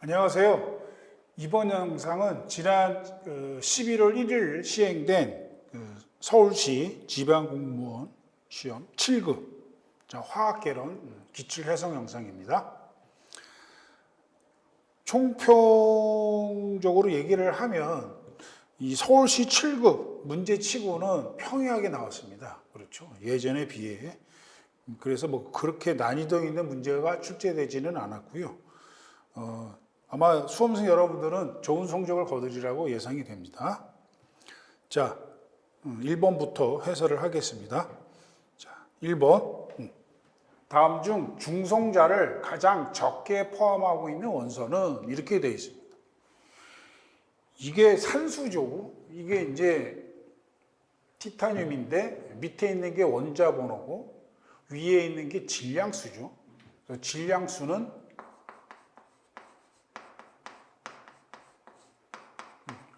안녕하세요. 이번 영상은 지난 11월 1일 시행된 서울시 지방공무원 시험 7급 화학개론 기출해석 영상입니다. 총평적으로 얘기를 하면 이 서울시 7급 문제치고는 평이하게 나왔습니다. 그렇죠. 예전에 비해. 그래서 뭐 그렇게 난이도 있는 문제가 출제되지는 않았고요. 아마 수험생 여러분들은 좋은 성적을 거두리라고 예상이 됩니다. 자, 1번부터 해설을 하겠습니다. 자, 1번. 다음 중 중성자를 가장 적게 포함하고 있는 원소는 이렇게 되어 있습니다. 이게 산수죠. 이게 이제 티타늄인데 밑에 있는 게 원자 번호고 위에 있는 게 질량수죠. 그래서 질량수는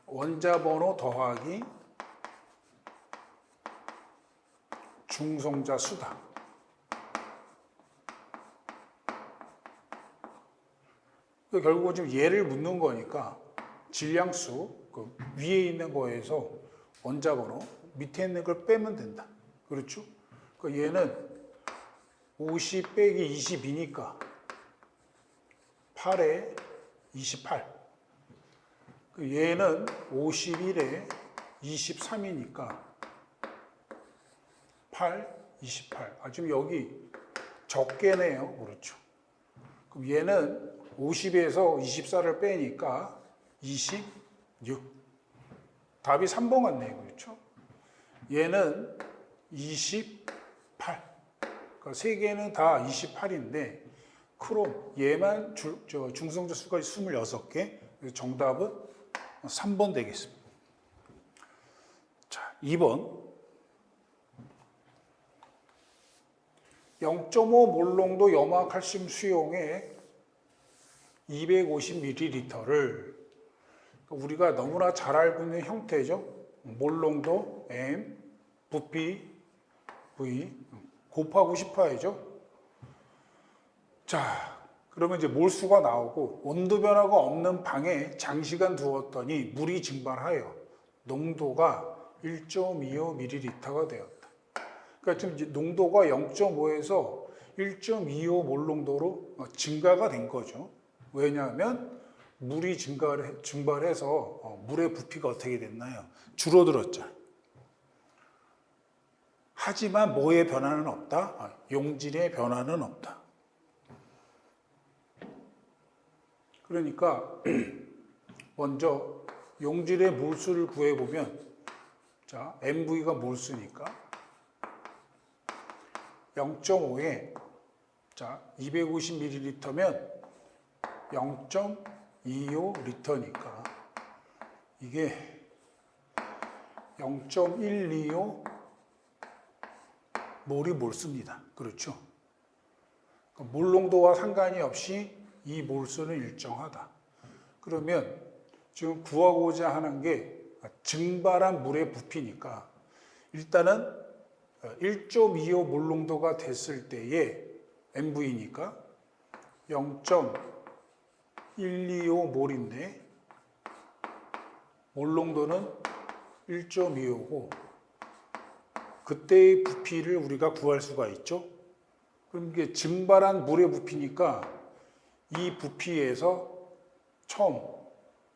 원자 번호 더하기 중성자 수다. 결국 지금 얘를 묻는 거니까 질량수 그 위에 있는 거에서 원자 번호 밑에 있는 걸 빼면 된다. 그렇죠? 그 얘는 50 빼기 22니까 8에 28. 얘는 51에 23이니까 8, 28. 지금 여기 적게네요. 그렇죠. 그럼 얘는 50에서 24를 빼니까 26. 답이 3번 같네요. 그렇죠. 얘는 28. 그러니까 세 개는 다 28인데 그럼 얘만 중성자 수가 26개. 정답은 3번 되겠습니다. 자, 2번. 0.5 몰농도 염화칼슘 수용에 250ml를 우리가 너무나 잘 알고 있는 형태죠. 몰농도 M, 부피 V 곱하고 싶어야죠. 자, 그러면 이제 몰수가 나오고 온도 변화가 없는 방에 장시간 두었더니 물이 증발하여 농도가 1.25ml가 되었다. 그러니까 지금 이제 농도가 0.5에서 1.25 몰농도로 증가가 된 거죠. 왜냐하면 물이 증발해서 물의 부피가 어떻게 됐나요? 줄어들었죠. 하지만 뭐의 변화는 없다? 용질의 변화는 없다. 그러니까 먼저 용질의 몰수를 구해보면 자, MV가 몰수니까 0.5에 자, 250ml면 0.25L니까 이게 0.125 몰이 몰수입니다. 그렇죠? 몰농도와 상관이 없이 이 몰수는 일정하다. 그러면 지금 구하고자 하는 게 증발한 물의 부피니까 일단은 1.25 몰농도가 됐을 때의 MV니까 0.125 몰인데 몰농도는 1.25고 그때의 부피를 우리가 구할 수가 있죠. 그럼 이게 증발한 물의 부피니까 이 부피에서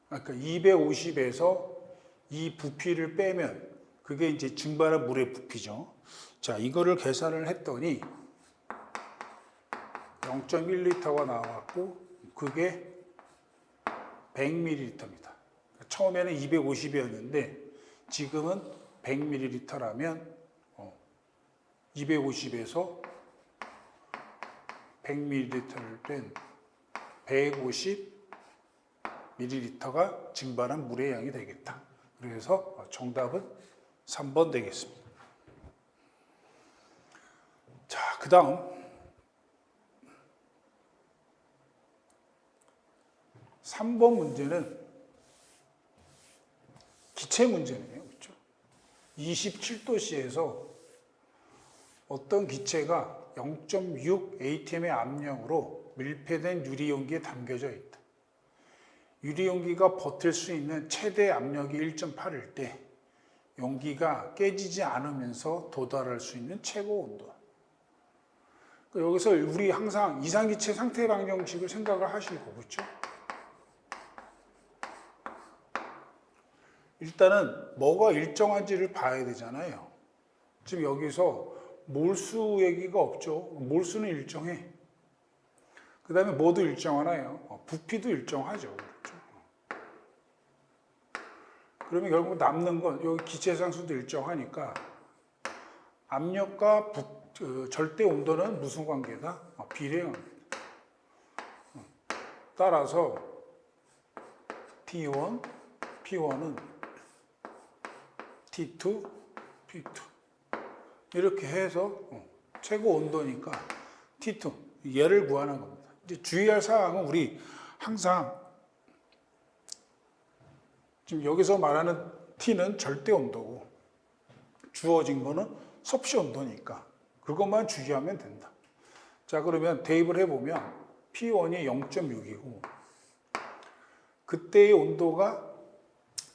그러니까 250에서 이 부피를 빼면 그게 이제 증발한 물의 부피죠. 자, 이거를 계산을 했더니 0.1L가 나왔고 그게 100ml입니다. 처음에는 250이었는데 지금은 100ml라면 250에서 100ml를 뺀 150ml가 증발한 물의 양이 되겠다. 그래서 정답은 3번 되겠습니다. 자, 그 다음 3번 문제는 기체 문제네요. 그렇죠? 27도씨에서 어떤 기체가 0.6 atm의 압력으로 밀폐된 유리 용기에 담겨져 있다. 유리용기가 버틸 수 있는 최대 압력이 1.8일 때 용기가 깨지지 않으면서 도달할 수 있는 최고 온도. 여기서 우리 항상 이상기체 상태 방정식을 생각을 하시고, 그렇죠? 일단은 뭐가 일정한지를 봐야 되잖아요. 지금 여기서 몰수 얘기가 없죠. 몰수는 일정해. 그 다음에 뭐도 일정하나요? 부피도 일정하죠. 그렇죠? 그러면 결국 남는 건 여기 기체상수도 일정하니까 압력과 절대 온도는 무슨 관계다? 비례관계다. 따라서 T1, P1은 T2, P2 이렇게 해서 최고 온도니까 T2 얘를 구하는 겁니다. 이제 주의할 사항은 우리 항상 지금 여기서 말하는 T는 절대 온도고 주어진 거는 섭씨 온도니까 그것만 주의하면 된다. 자, 그러면 대입을 해보면 P1이 0.6이고 그때의 온도가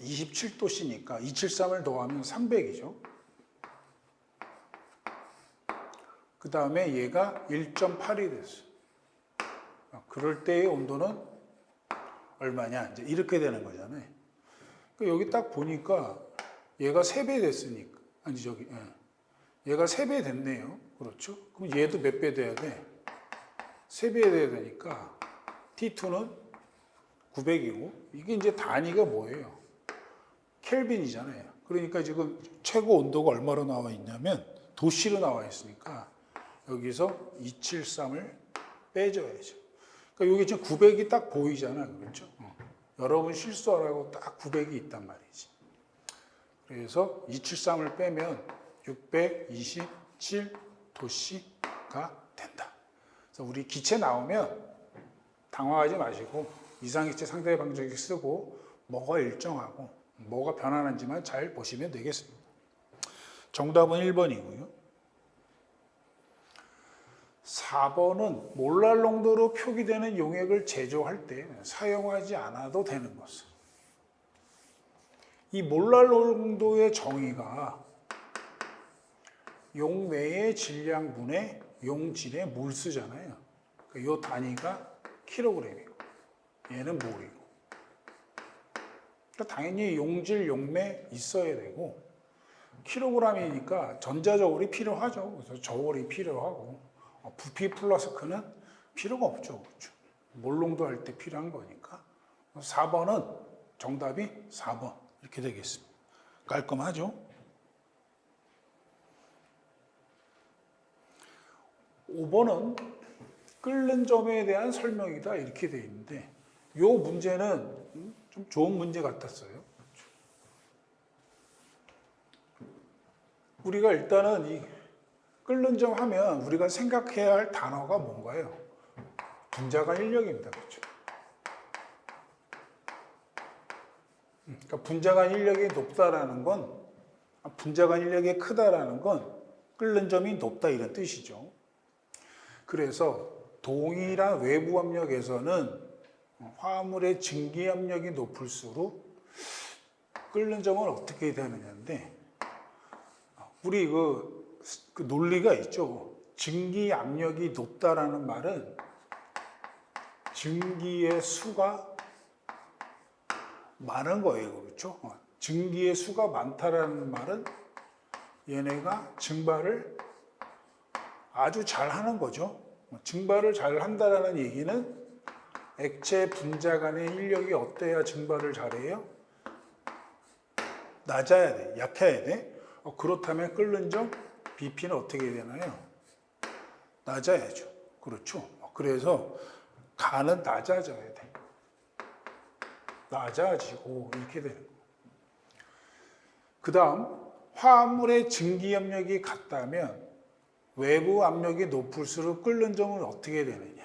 27도씨니까 273을 더하면 300이죠. 그 다음에 얘가 1.8이 됐어. 그럴 때의 온도는 얼마냐? 이제 이렇게 되는 거잖아요. 여기 딱 보니까 얘가 3배 됐으니까. 아니, 저기, 얘가 3배 됐네요. 그렇죠? 그럼 얘도 몇 배 돼야 돼? 3배 돼야 되니까 T2는 900이고, 이게 이제 단위가 뭐예요? 켈빈이잖아요. 그러니까 지금 최고 온도가 얼마로 나와 있냐면 도씨로 나와 있으니까 여기서 273을 빼줘야죠. 그러니까 여기 지금 900이 딱 보이잖아요. 그렇죠? 여러분 실수하라고 딱 900이 있단 말이지. 그래서 273을 빼면 627 도씨가 된다. 그래서 우리 기체 나오면 당황하지 마시고 이상기체 상대 방정식 쓰고 뭐가 일정하고 뭐가 변하는지만 잘 보시면 되겠습니다. 정답은 1번이고요. 4번은 몰랄 농도로 표기되는 용액을 제조할 때 사용하지 않아도 되는 것은. 이 몰랄 농도의 정의가 용 내의 질량분의 용질의 몰수잖아요. 이 단위가 킬로그램이고 얘는 몰이고. 그러니까 당연히 용질, 용매 있어야 되고 킬로그램이니까 전자저울이 필요하죠. 그래서 저울이 필요하고 부피 플러스 크는 필요가 없죠. 그렇죠? 몰농도 할 때 필요한 거니까. 4번은 정답이 4번 이렇게 되겠습니다. 깔끔하죠? 5번은 끓는 점에 대한 설명이다 이렇게 되어 있는데 이 문제는 좀 좋은 문제 같았어요. 우리가 일단은 이 끓는 점 하면 우리가 생각해야 할 단어가 뭔가요? 분자간 인력입니다. 그렇죠? 그러니까 분자간 인력이 높다라는 건 분자간 인력이 크다라는 건 끓는 점이 높다 이런 뜻이죠. 그래서 동일한 외부 압력에서는 화합물의 증기 압력이 높을수록 끓는 점은 어떻게 되느냐인데 우리 그 논리가 있죠. 증기 압력이 높다라는 말은 증기의 수가 많은 거예요. 그렇죠? 증기의 수가 많다라는 말은 얘네가 증발을 아주 잘 하는 거죠. 증발을 잘 한다라는 얘기는 액체 분자 간의 인력이 어때야 증발을 잘해요? 낮아야 돼. 약해야 돼. 그렇다면 끓는 점 BP는 어떻게 되나요? 낮아야죠. 그렇죠. 그래서 간은 낮아져야 돼. 낮아지고 이렇게 되는 거예요. 그 다음 화합물의 증기 압력이 같다면 외부 압력이 높을수록 끓는 점은 어떻게 되느냐.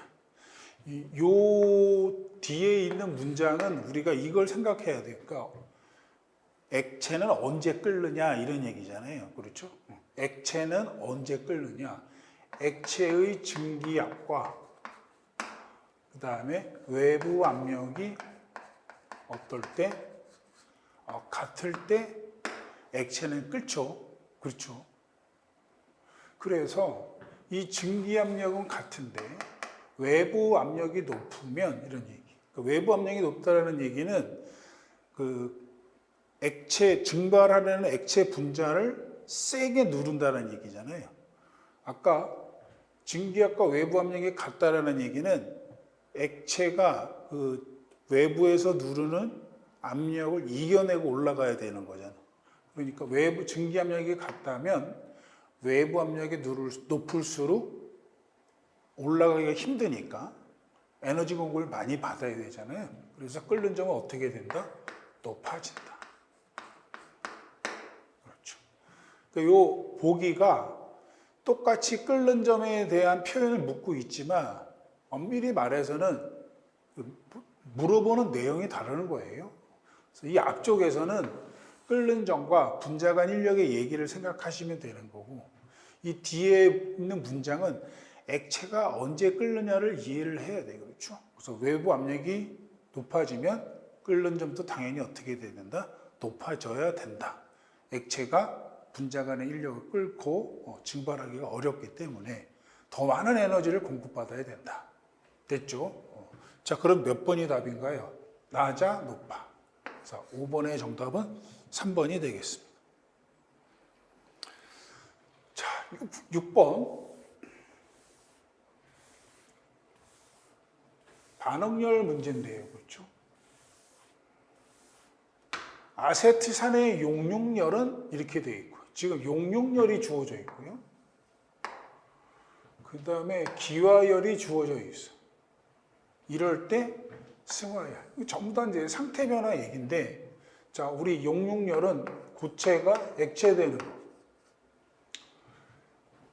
요 뒤에 있는 문장은 우리가 이걸 생각해야 돼요. 그러니까 액체는 언제 끓느냐 이런 얘기잖아요. 그렇죠? 액체는 언제 끓느냐. 액체의 증기압과 그 다음에 외부 압력이 어떨 때? 같을 때 액체는 끓죠. 그렇죠. 그래서 이 증기압력은 같은데 외부 압력이 높으면 이런 얘기. 외부 압력이 높다는 얘기는 그 액체 증발하려는 액체 분자를 세게 누른다는 얘기잖아요. 아까 증기압과 외부 압력이 같다라는 얘기는 액체가 그 외부에서 누르는 압력을 이겨내고 올라가야 되는 거잖아. 그러니까 외부 증기 압력이 같다면 외부 압력이 높을수록 올라가기가 힘드니까 에너지 공급을 많이 받아야 되잖아요. 그래서 끓는 점은 어떻게 된다? 높아진다. 그렇죠. 그러니까 요 보기가 똑같이 끓는 점에 대한 표현을 묻고 있지만 엄밀히 말해서는 물어보는 내용이 다르는 거예요. 그래서 이 앞쪽에서는 끓는 점과 분자 간 인력의 얘기를 생각하시면 되는 거고, 이 뒤에 있는 문장은 액체가 언제 끓느냐를 이해를 해야 돼요. 그렇죠? 그래서 외부 압력이 높아지면 끓는 점도 당연히 어떻게 돼야 된다? 높아져야 된다. 액체가 분자 간의 인력을 끓고 증발하기가 어렵기 때문에 더 많은 에너지를 공급받아야 된다. 됐죠? 자, 그럼 몇 번이 답인가요? 낮아, 높아. 그래서 5번의 정답은 3번이 되겠습니다. 자, 6번. 반응열 문제인데요. 그렇죠? 아세트산의 용융열은 이렇게 되어 있고, 지금 용융열이 주어져 있고요. 그 다음에 기화열이 주어져 있어. 이럴 때 승화열. 전부 다 이제 상태 변화 얘기인데, 자, 우리 용융열은 고체가 액체되는 거.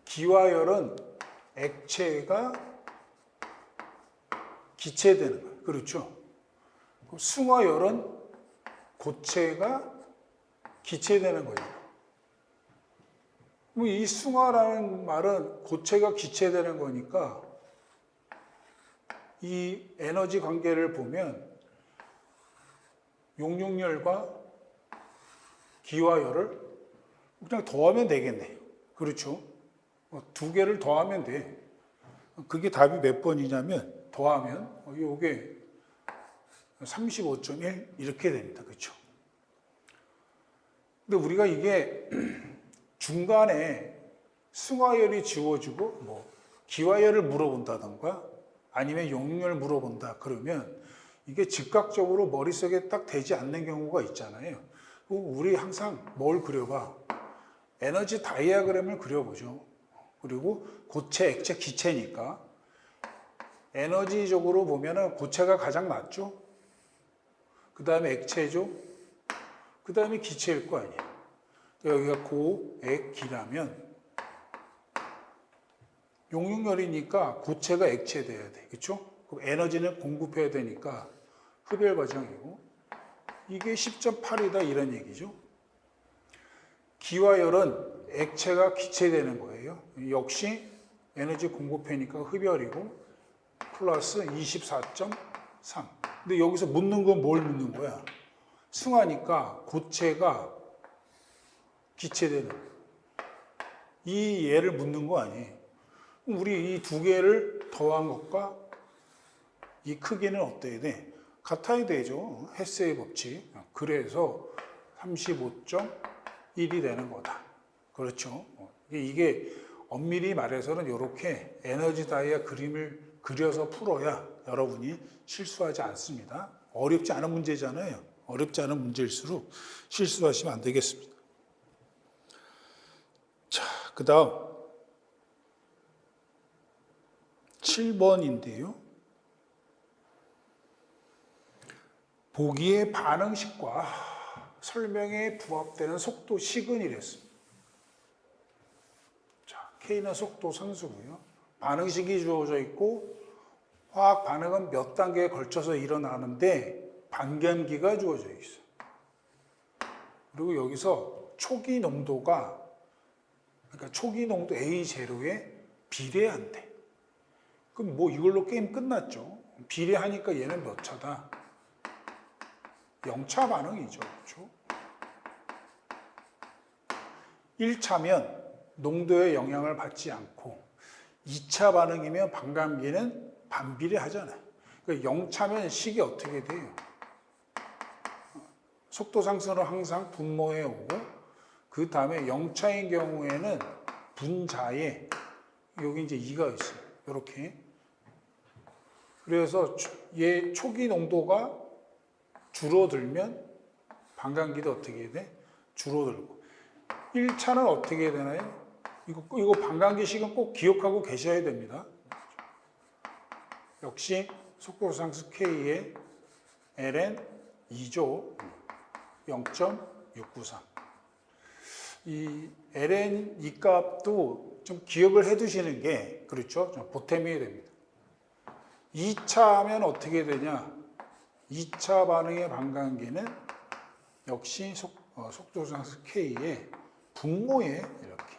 기화열은 액체가 기체되는 거예요. 그렇죠? 승화열은 고체가 기체되는 거죠. 이 승화라는 말은 고체가 기체되는 거니까 이 에너지 관계를 보면 용융열과 기화열을 그냥 더하면 되겠네요. 그렇죠? 두 개를 더하면 돼. 그게 답이 몇 번이냐면 더하면 이게 35.1 이렇게 됩니다. 그렇죠? 근데 우리가 이게 중간에 승화열이 지워지고 뭐 기화열을 물어본다던가 아니면 용융열 물어본다 그러면 이게 즉각적으로 머릿속에 딱 되지 않는 경우가 있잖아요. 우리 항상 뭘 그려봐? 에너지 다이아그램을 그려보죠. 그리고 고체, 액체, 기체니까 에너지적으로 보면은 고체가 가장 낮죠. 그 다음에 액체죠. 그 다음에 기체일 거 아니에요. 여기가 고, 액, 기라면 용융열이니까 고체가 액체돼야 돼. 그렇죠? 그럼 에너지는 공급해야 되니까 흡열 과정이고 이게 10.8이다 이런 얘기죠. 기화열은 액체가 기체되는 거예요. 역시 에너지 공급회니까 흡열이고 플러스 24.3. 근데 여기서 묻는 건 뭘 묻는 거야? 승화니까 고체가 기체되는 거예요. 이 얘를 묻는 거 아니에요. 우리 이 두 개를 더한 것과 이 크기는 어때야 돼? 같아야 되죠. 헤세의 법칙. 그래서 35.1이 되는 거다. 그렇죠. 이게 엄밀히 말해서는 이렇게 에너지 다이아 그림을 그려서 풀어야 여러분이 실수하지 않습니다. 어렵지 않은 문제잖아요. 어렵지 않은 문제일수록 실수하시면 안 되겠습니다. 자, 그 다음 7번인데요. 보기의 반응식과 설명에 부합되는 속도식은 이랬습니다. 자, K는 속도 상수고요. 반응식이 주어져 있고 화학 반응은 몇 단계에 걸쳐서 일어나는데 반감기가 주어져 있어요. 그리고 여기서 초기 농도가 그러니까 초기 농도 A0에 비례한대. 그럼 뭐 이걸로 게임 끝났죠. 비례하니까 얘는 몇 차다? 영차 반응이죠. 그렇죠? 1차면 농도에 영향을 받지 않고 2차 반응이면 반감기는 반비례하잖아요. 그러니까 0차면 식이 어떻게 돼요? 속도 상승은 항상 분모에 오고 그 다음에 0차인 경우에는 분자에 여기 이제 2가 있어요. 이렇게. 그래서 얘 초기 농도가 줄어들면 반감기도 어떻게 돼? 줄어들고. 1차는 어떻게 되나요? 이거 반감기 식은 꼭 기억하고 계셔야 됩니다. 역시 속도 상승 K의 ln 2조 0.693. 이 ln 이 값도 좀 기억을 해 두시는 게 그렇죠? 좀 보탬이 됩니다. 2차면 어떻게 되냐? 2차 반응의 반감기는 역시 속도 상승 K의 분모에 이렇게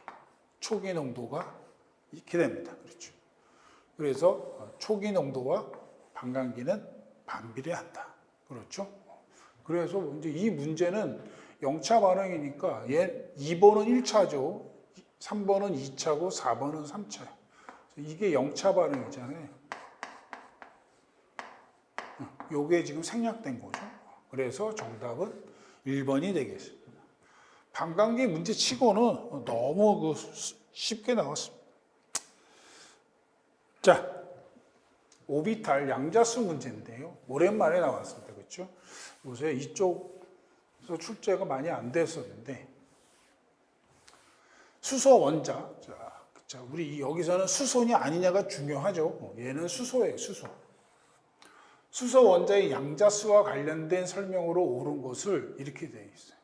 초기 농도가 이렇게 됩니다. 그렇죠? 그래서 초기 농도와 반감기는 반비례한다. 그렇죠? 그래서 이제 이 문제는 0차 반응이니까 2번은 1차죠. 3번은 2차고 4번은 3차예요. 이게 0차 반응이잖아요. 요게 지금 생략된 거죠. 그래서 정답은 1번이 되겠습니다. 반감기 문제 치고는 너무 쉽게 나왔습니다. 자, 오비탈 양자수 문제인데요. 오랜만에 나왔습니다. 그렇죠? 요새 이쪽에서 출제가 많이 안 됐었는데 수소 원자. 자, 우리 여기서는 수소냐 아니냐가 중요하죠. 얘는 수소예요, 수소. 수소 원자의 양자수와 관련된 설명으로 옳은 것을 이렇게 되어 있어요.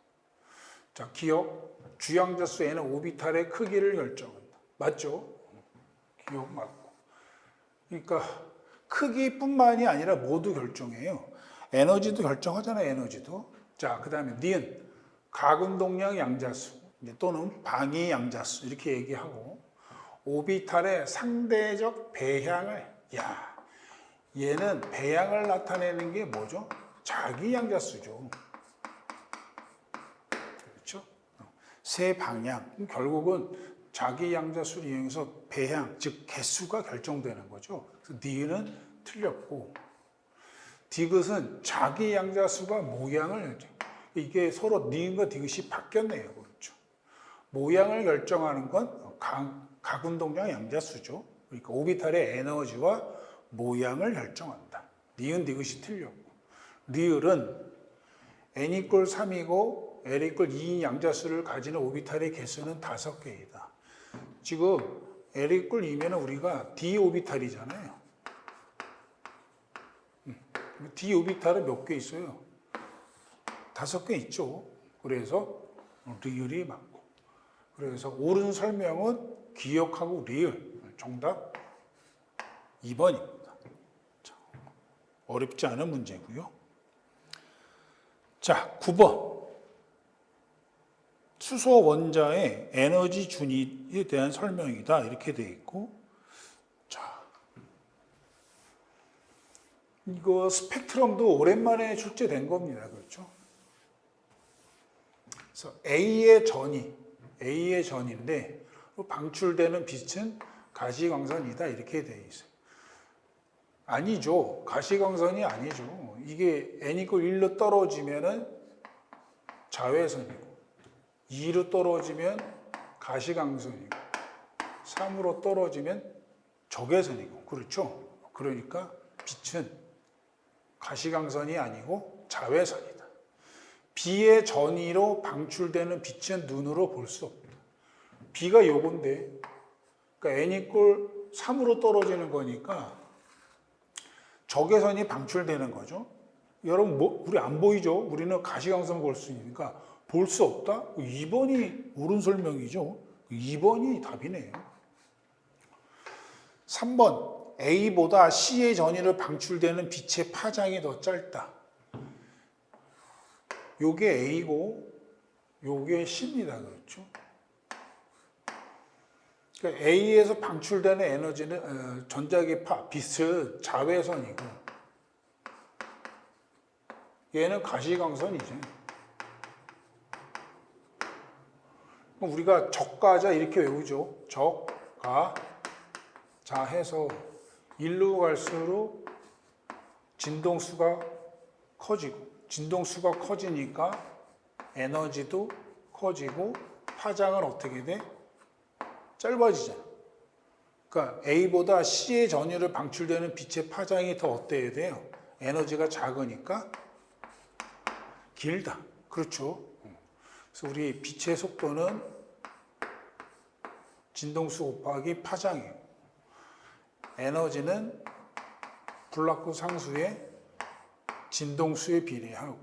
자, 기억. 주양자수 N은 오비탈의 크기를 결정한다. 맞죠? 기억 맞고. 그러니까 크기뿐만이 아니라 모두 결정해요. 에너지도 결정하잖아요, 에너지도. 자, 그 다음에 니은. 가운동량 양자수 또는 방위 양자수 이렇게 얘기하고 오비탈의 상대적 배향을 얘는 배향을 나타내는 게 뭐죠? 자기 양자수죠. 그렇죠? 세 방향. 결국은 자기 양자수를 이용해서 배향, 즉 개수가 결정되는 거죠. 그래서 니은은 틀렸고 디귿은 자기 양자수가 모양을 결정. 이게 서로 니은과 디귿이 바뀌었네요. 그렇죠? 모양을 결정하는 건 가운동량 양자수죠. 그러니까 오비탈의 에너지와 모양을 결정한다. 니은 디귿이 틀렸고 리을은 n 이퀄 3이고 l 이퀄 2인 양자수를 가지는 오비탈의 개수는 5개이다. 지금 l 이퀄 2면 우리가 d 오비탈이잖아요. d 오비탈은 몇 개 있어요? 5개 있죠. 그래서 리을이 맞고. 그래서 옳은 설명은 기억하고 리을. 정답 2번입니다. 어렵지 않은 문제고요. 자, 9번. 수소 원자의 에너지 준위에 대한 설명이다. 이렇게 되어 있고. 자, 이거 스펙트럼도 오랜만에 출제된 겁니다. 그렇죠? 그래서 A의 전인데 방출되는 빛은 가시광선이다. 이렇게 되어 있어요. 아니죠. 가시광선이 아니죠. 이게 n 이퀄 1로 떨어지면은 자외선이고 2로 떨어지면 가시광선이고 3으로 떨어지면 적외선이고 그렇죠. 그러니까 빛은 가시광선이 아니고 자외선이다. B의 전위로 방출되는 빛은 눈으로 볼 수 없다. B가 요건데 그러니까 n 이퀄 3으로 떨어지는 거니까 적외선이 방출되는 거죠. 여러분, 우리 안 보이죠? 우리는 가시광선을 볼 수 있으니까 볼 수 없다? 2번이 옳은 설명이죠. 2번이 답이네요. 3번, A보다 C의 전위로 방출되는 빛의 파장이 더 짧다. 요게 A고, 요게 C입니다. 그렇죠? 그러니까 A에서 방출되는 에너지는 전자기파, 빛은 자외선이고 얘는 가시광선이지. 그럼 우리가 적가자 이렇게 외우죠. 적가 자 해서 일로 갈수록 진동수가 커지고, 진동수가 커지니까 에너지도 커지고 파장은 어떻게 돼? 짧아지잖아. 그러니까 A보다 C의 전위를 방출되는 빛의 파장이 더 어때야 돼요? 에너지가 작으니까 길다. 그렇죠. 그래서 우리 빛의 속도는 진동수 곱하기 파장이에요. 에너지는 블라크 상수의 진동수에 비례하고,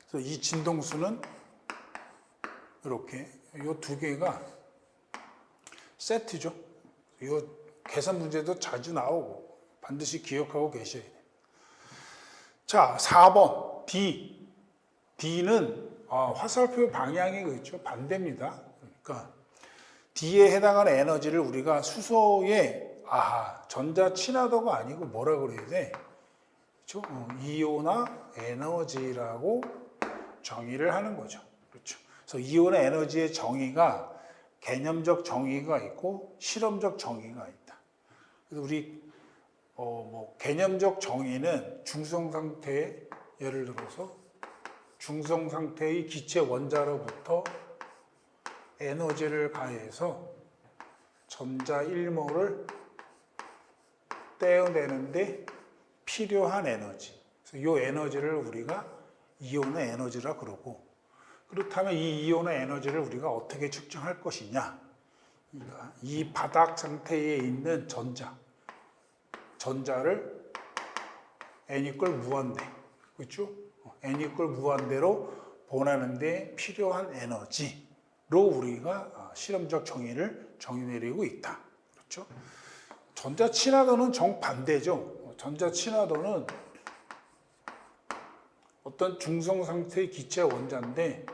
그래서 이 진동수는 이렇게 이 두 개가 세트죠. 이 계산 문제도 자주 나오고 반드시 기억하고 계셔야 돼요. 자, 4번 D. D는 화살표 방향이 그렇죠. 반대입니다. 그러니까 D에 해당하는 에너지를 우리가 수소의 전자 친화도가 아니고 뭐라 그래야 돼? 그렇죠? 이온화 에너지라고 정의를 하는 거죠. 그렇죠. 그래서 이온화 에너지의 정의가 개념적 정의가 있고 실험적 정의가 있다. 그래서 우리 개념적 정의는 중성 상태의, 예를 들어서 중성 상태의 기체 원자로부터 에너지를 가해서 전자 1몰을 떼어내는데 필요한 에너지. 그래서 이 에너지를 우리가 이온의 에너지라 그러고, 그렇다면 이 이온의 에너지를 우리가 어떻게 측정할 것이냐? 그러니까 이 바닥 상태에 있는 전자를 n 무한대, 그렇죠? n 무한대로 보내는데 필요한 에너지로 우리가 실험적 정의를 정의 내리고 있다. 그렇죠? 전자 친화도는 정반대죠. 전자 친화도는 어떤 중성 상태의 기체 원자인데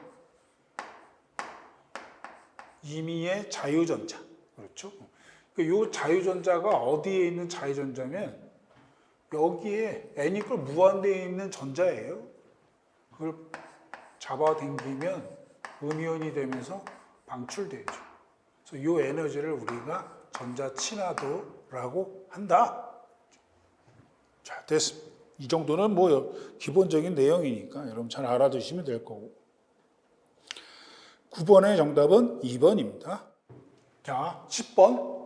임의의 자유전자. 그렇죠? 이 자유전자가 어디에 있는 자유전자면 여기에 n 무한대에 있는 전자예요. 그걸 잡아당기면 음이온이 되면서 방출되죠. 그래서 이 에너지를 우리가 전자 친화도라고 한다. 자, 됐습니다. 이 정도는 기본적인 내용이니까 여러분 잘 알아두시면 될 거고. 9번의 정답은 2번입니다. 자, 10번.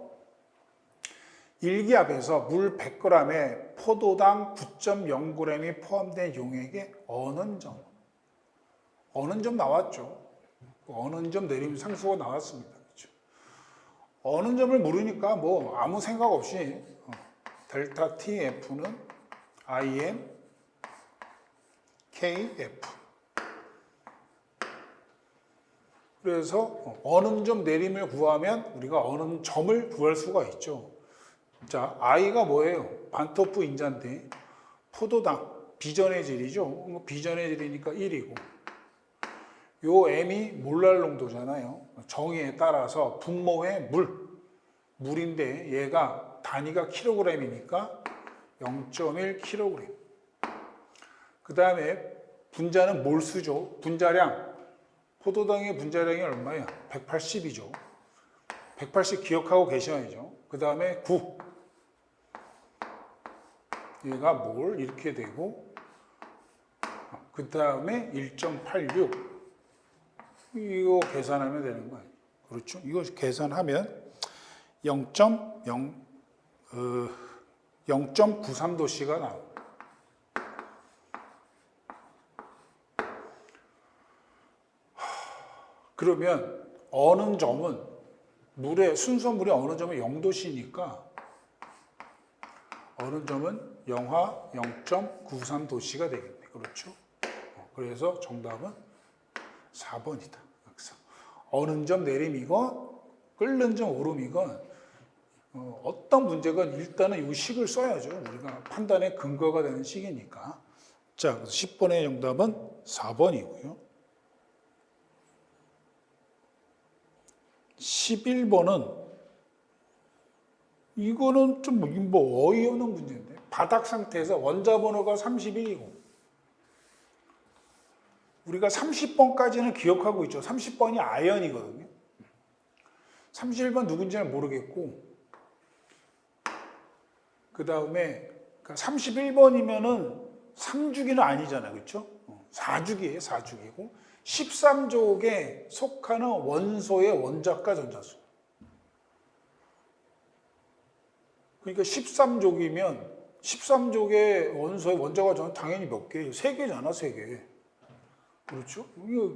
일기압에서 물 100g에 포도당 9.0g이 포함된 용액에 어는점 나왔죠. 어는점 내림 상수가 나왔습니다. 그렇죠? 어는점을 모르니까 아무 생각 없이 델타 TF는 IM KF. 그래서 어는점 내림을 구하면 우리가 어는점을 구할 수가 있죠. 자, I가 뭐예요? 반토프 인자인데 포도당 비전의 질이죠. 비전의 질이니까 1이고, 요 M이 몰랄 농도잖아요. 정의에 따라서 분모의 물인데 얘가 단위가 킬로그램이니까 0.1kg. 그 다음에 분자는 몰수죠. 분자량, 포도당의 분자량이 얼마야? 180이죠. 180 기억하고 계셔야죠. 그 다음에 9. 얘가 몰 이렇게 되고, 그 다음에 1.86. 이거 계산하면 되는 거예요. 그렇죠? 이거 계산하면 0.93도씨가 나와요. 그러면 어느 점은 순수물의 어느 점은 0도씨니까 어느 점은 영하 0.93도씨가 되겠네. 그렇죠? 그래서 정답은 4번이다. 그래서 어느 점 내림이건 끓는 점 오름이건 어떤 문제건 일단은 이 식을 써야죠. 우리가 판단의 근거가 되는 식이니까. 자, 그래서 10번의 정답은 4번이고요. 11번은 이거는 좀 어이없는 문제인데, 바닥 상태에서 원자 번호가 31이고 우리가 30번까지는 기억하고 있죠. 30번이 아연이거든요. 31번 누군지는 모르겠고, 그 다음에 31번이면은 3주기는 아니잖아요. 그렇죠? 4주기예요. 4주기고 13족에 속하는 원소의 원자과 전자수. 그러니까 13족이면 13족의 원소의 원자과 전자 당연히 몇 개예요? 3개잖아, 3개. 그렇죠?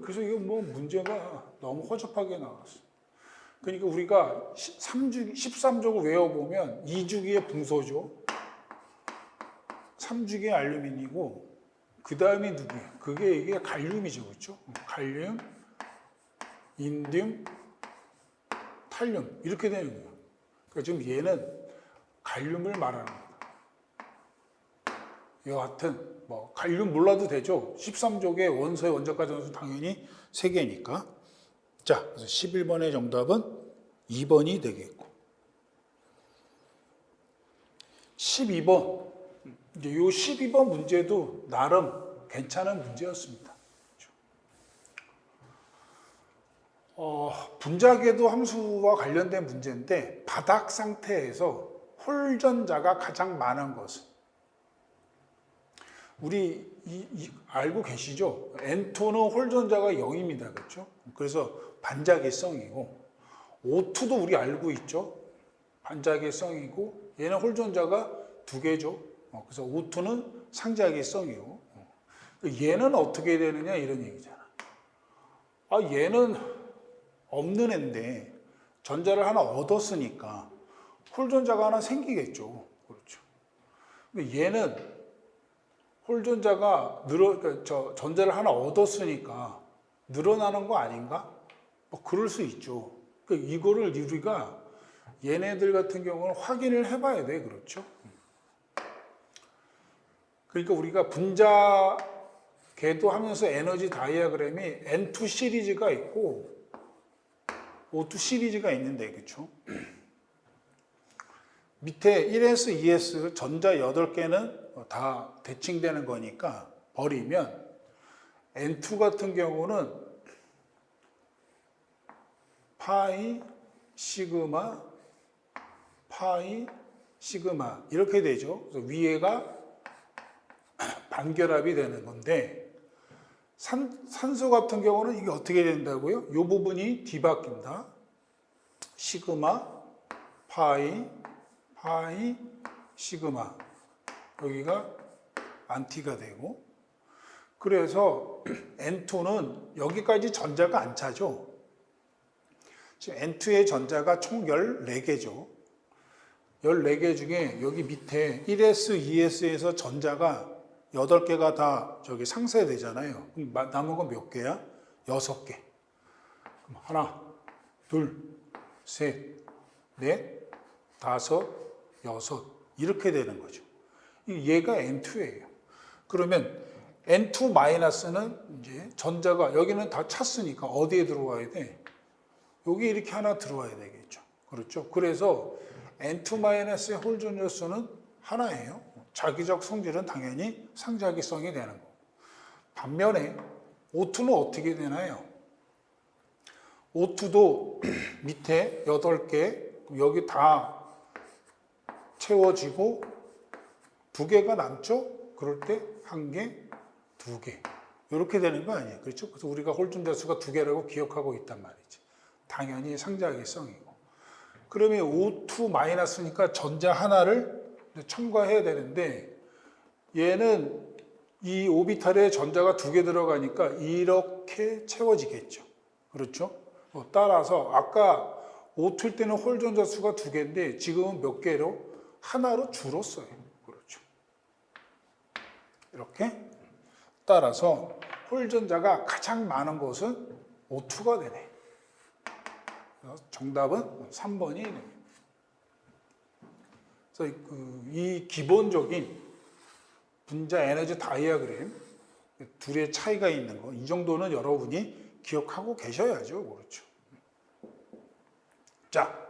그래서 이거 뭐 문제가 너무 허접하게 나왔어. 그러니까 우리가 13족을 외워보면 2주기의 붕소죠. 3주기의 알루미늄이고, 그 다음이 누구예요? 이게 갈륨이죠. 그렇죠? 갈륨, 인듐, 탈륨. 이렇게 되는 거예요. 그러니까 지금 얘는 갈륨을 말하는 겁니다. 여하튼, 뭐, 갈륨 몰라도 되죠? 13족의 원소의 원자과 전수 당연히 3개니까. 자, 그래서 11번의 정답은 2번이 되겠고. 12번. 이제 요 12번 문제도 나름 괜찮은 문제였습니다. 분자궤도 함수와 관련된 문제인데, 바닥 상태에서 홀전자가 가장 많은 것은, 우리 알고 계시죠? N2는 홀전자가 0입니다. 그렇죠? 그래서 반자계성이고, O2도 우리 알고 있죠? 반자계성이고, 얘는 홀전자가 2개죠. 그래서 O2는 상자계성이고, 얘는 어떻게 되느냐 이런 얘기잖아. 얘는 없는 애인데 전자를 하나 얻었으니까 홀전자가 하나 생기겠죠. 그렇죠. 근데 얘는 홀전자가 그러니까 전자를 하나 얻었으니까 늘어나는 거 아닌가? 뭐 그럴 수 있죠. 그러니까 이거를 우리가 얘네들 같은 경우는 확인을 해봐야 돼. 그렇죠. 그러니까 우리가 분자 궤도하면서 에너지 다이아그램이 N2 시리즈가 있고 O2 시리즈가 있는데, 그렇죠? 밑에 1s, 2s 전자 8개는 다 대칭되는 거니까 버리면 N2 같은 경우는 파이, 시그마, 파이, 시그마 이렇게 되죠. 그래서 위에가 반결합이 되는 건데, 산소 같은 경우는 이게 어떻게 된다고요? 이 부분이 뒤바뀐다. 시그마, 파이, 파이, 시그마. 여기가 안티가 되고, 그래서 N2는 여기까지 전자가 안 차죠. 지금 N2의 전자가 총 14개죠. 14개 중에 여기 밑에 1s, 2s에서 전자가 8개가 다 저기 상쇄되잖아요. 그럼 남은 건 몇 개야? 6개. 그럼 하나, 둘, 셋, 넷, 다섯, 여섯 이렇게 되는 거죠. 얘가 N2예요. 그러면 N2-는 이제 전자가 여기는 다 찼으니까 어디에 들어와야 돼? 여기 이렇게 하나 들어와야 되겠죠. 그렇죠? 그래서 N2-의 홀전자 수는 하나예요. 자기적 성질은 당연히 상자기성이 되는 거고. 반면에 O2는 어떻게 되나요? O2도 밑에 8개, 여기 다 채워지고 2개가 남죠? 그럴 때 1개, 2개. 이렇게 되는 거 아니에요. 그렇죠? 그래서 우리가 홀전자 수가 2개라고 기억하고 있단 말이지. 당연히 상자기성이고. 그러면 O2-니까 전자 하나를 첨가해야 되는데, 얘는 이 오비탈에 전자가 2개 들어가니까 이렇게 채워지겠죠. 그렇죠? 따라서 아까 O2일 때는 홀전자 수가 2개인데 지금은 몇 개로? 하나로 줄었어요. 그렇죠. 이렇게. 따라서 홀전자가 가장 많은 것은 O2가 되네. 정답은 3번이 됩니다. 그래서 이 기본적인 분자 에너지 다이아그램 둘의 차이가 있는 거, 이 정도는 여러분이 기억하고 계셔야죠. 그렇죠. 자,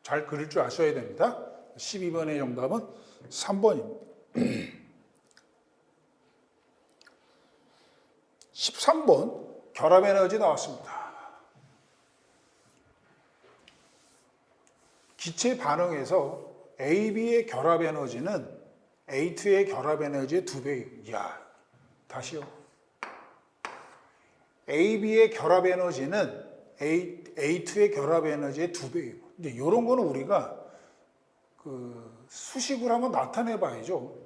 잘 그릴 줄 아셔야 됩니다. 12번의 정답은 3번입니다. 13번 결합 에너지 나왔습니다. 기체 반응에서 AB의 결합 에너지는 A2의 결합 에너지의 2배. 이야, 다시요. AB의 결합 에너지는 A2의 결합 에너지의 2배이고. 이제 이런 거는 우리가 그 수식으로 한번 나타내 봐야죠.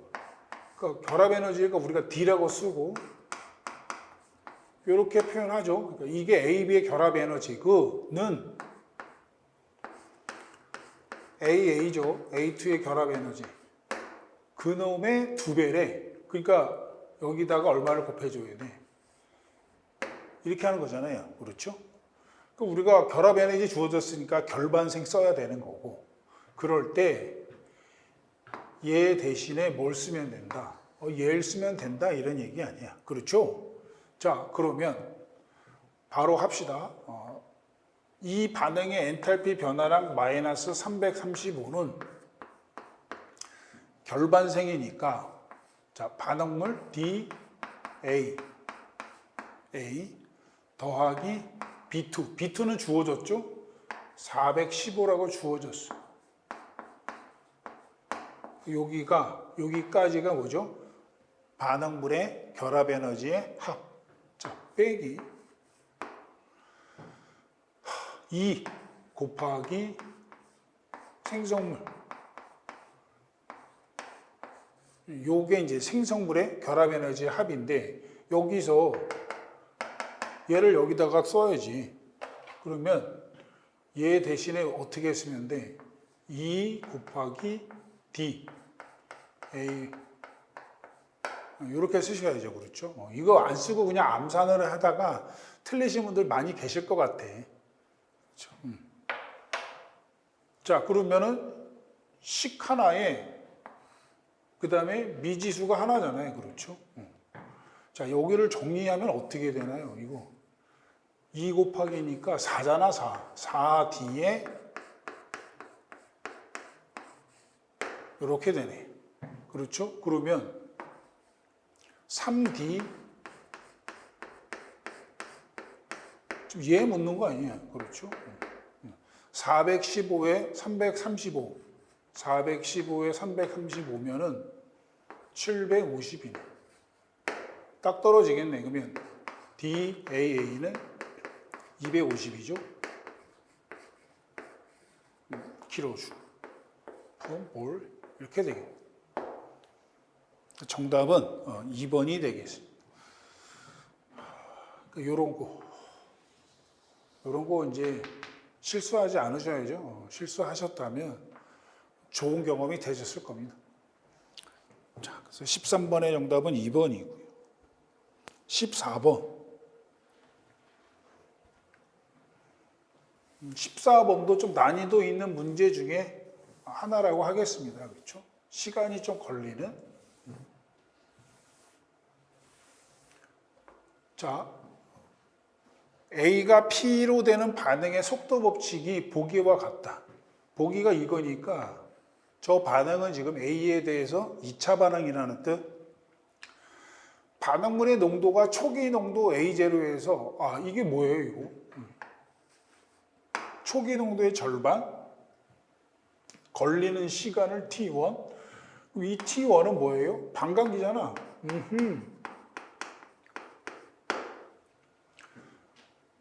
그러니까 결합 에너지가 우리가 D라고 쓰고 이렇게 표현하죠. 그러니까 이게 AB의 결합 에너지는 AA죠. A2의 결합 에너지. 그놈의 2배래. 그러니까 여기다가 얼마를 곱해줘야 돼. 이렇게 하는 거잖아요. 그렇죠? 그럼 우리가 결합 에너지 주어졌으니까 결반생 써야 되는 거고, 그럴 때 얘 대신에 뭘 쓰면 된다. 얘를 쓰면 된다 이런 얘기 아니야. 그렇죠? 자, 그러면 바로 합시다. 이 반응의 엔탈피 변화량 마이너스 335는 결반생이니까, 자, 반응물 D, A 더하기 B2. B2는 주어졌죠? 415라고 주어졌어. 여기까지가 뭐죠? 반응물의 결합 에너지의 합. 자, 빼기 2 곱하기 생성물. 요게 이제 생성물의 결합 에너지의 합인데, 여기서 얘를 여기다가 써야지. 그러면 얘 대신에 어떻게 쓰면 돼? 2 곱하기 D A 이렇게 쓰셔야죠. 그렇죠? 이거 안 쓰고 그냥 암산을 하다가 틀리신 분들 많이 계실 것 같아. 그렇죠? 자, 그러면은 식 하나에 그 다음에 미지수가 하나잖아요. 그렇죠? 자, 여기를 정리하면 어떻게 되나요? 이거 2 곱하기니까 4잖아. 4D에 이렇게 되네. 그렇죠? 그러면 3D 좀 이해 묻는 거 아니에요? 그렇죠? 415에 335 415에 335면은 750이네. 딱 떨어지겠네. 그러면 DAA는 250이죠. 킬로주. 볼 이렇게 되겠네. 정답은 2번이 되겠습니다. 요런 거 이제 실수하지 않으셔야죠. 실수하셨다면 좋은 경험이 되셨을 겁니다. 자, 그래서 13번의 정답은 2번이고요. 14번. 14번도 좀 난이도 있는 문제 중에 하나라고 하겠습니다. 그렇죠? 시간이 좀 걸리는. 자, A가 P로 되는 반응의 속도 법칙이 보기와 같다. 보기가 이거니까 저 반응은 지금 A에 대해서 2차 반응이라는 뜻. 반응물의 농도가 초기 농도 A0에서 이게 뭐예요 이거? 초기 농도의 절반 걸리는 시간을 T1. 이 T1은 뭐예요? 반감기잖아.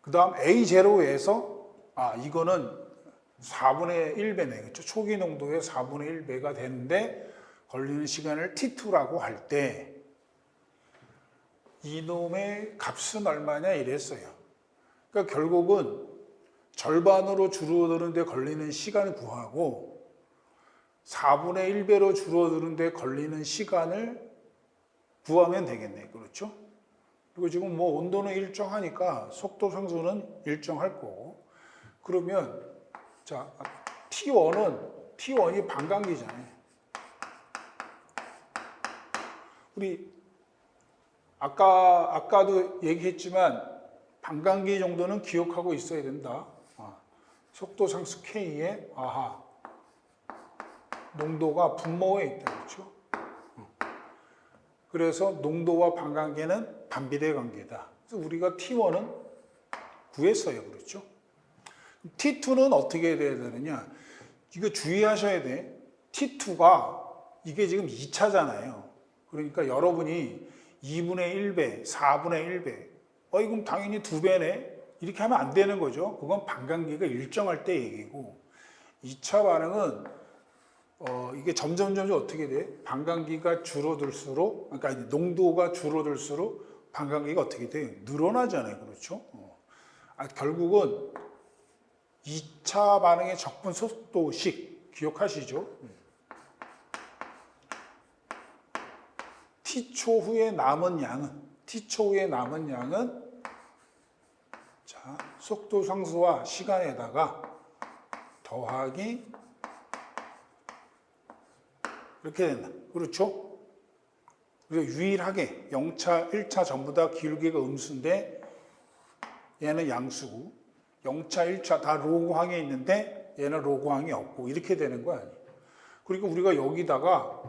그 다음 A0에서 이거는 4분의 1배네. 그렇죠? 초기 농도의 4분의 1배가 되는데 걸리는 시간을 T2라고 할 때 이놈의 값은 얼마냐 이랬어요. 그러니까 결국은 절반으로 줄어드는데 걸리는 시간을 구하고 4분의 1배로 줄어드는데 걸리는 시간을 구하면 되겠네. 그렇죠? 그리고 지금 뭐 온도는 일정하니까 속도 상수는 일정할 거고. 그러면 자, T1이 반감기잖아요. 우리 아까도 얘기했지만 반감기 정도는 기억하고 있어야 된다. 속도 상수 K에 농도가 분모에 있다. 그렇죠? 그래서 농도와 반감기는 반비례 관계다. 그래서 우리가 T1은 구했어요. 그렇죠? T2는 어떻게 돼야 되느냐? 이거 주의하셔야 돼. T2가 이게 지금 2차잖아요. 그러니까 여러분이 2분의 1배, 4분의 1배, 그럼 당연히 2배네? 이렇게 하면 안 되는 거죠. 그건 반감기가 일정할 때 얘기고, 2차 반응은 이게 점점 어떻게 돼? 반감기가 줄어들수록, 그러니까 농도가 줄어들수록 반감기가 어떻게 돼? 늘어나잖아요. 그렇죠? 결국은 2차 반응의 적분 속도식 기억하시죠? T초 후에 남은 양은 자, 속도 상수와 시간에다가 더하기 이렇게 된다. 그렇죠? 그리고 유일하게 0차, 1차 전부 다 기울기가 음수인데 얘는 양수고 0차, 1차 다 로그항에 있는데 얘는 로그항이 없고 이렇게 되는 거 아니에요. 그리고 우리가 여기다가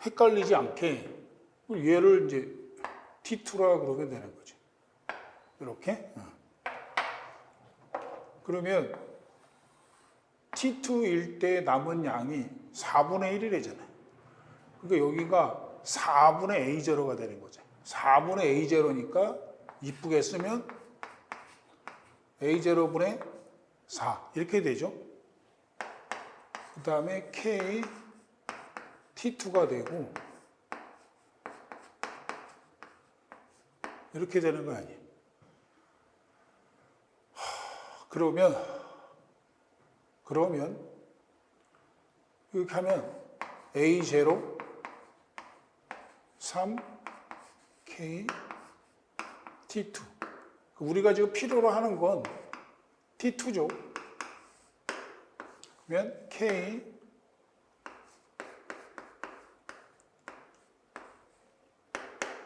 헷갈리지 않게 얘를 이제 T2라 그러면 되는 거죠. 이렇게. 그러면 T2일 때 남은 양이 4분의 1이래잖아요. 그러니까 여기가 4분의 A0가 되는 거죠. 4분의 A0니까 이쁘게 쓰면 A0분의 4 이렇게 되죠. 그 다음에 K T2가 되고 이렇게 되는 거 아니에요. 그러면 이렇게 하면 A0 3 K T2 우리가 지금 필요로 하는 건 T2죠. 그러면 K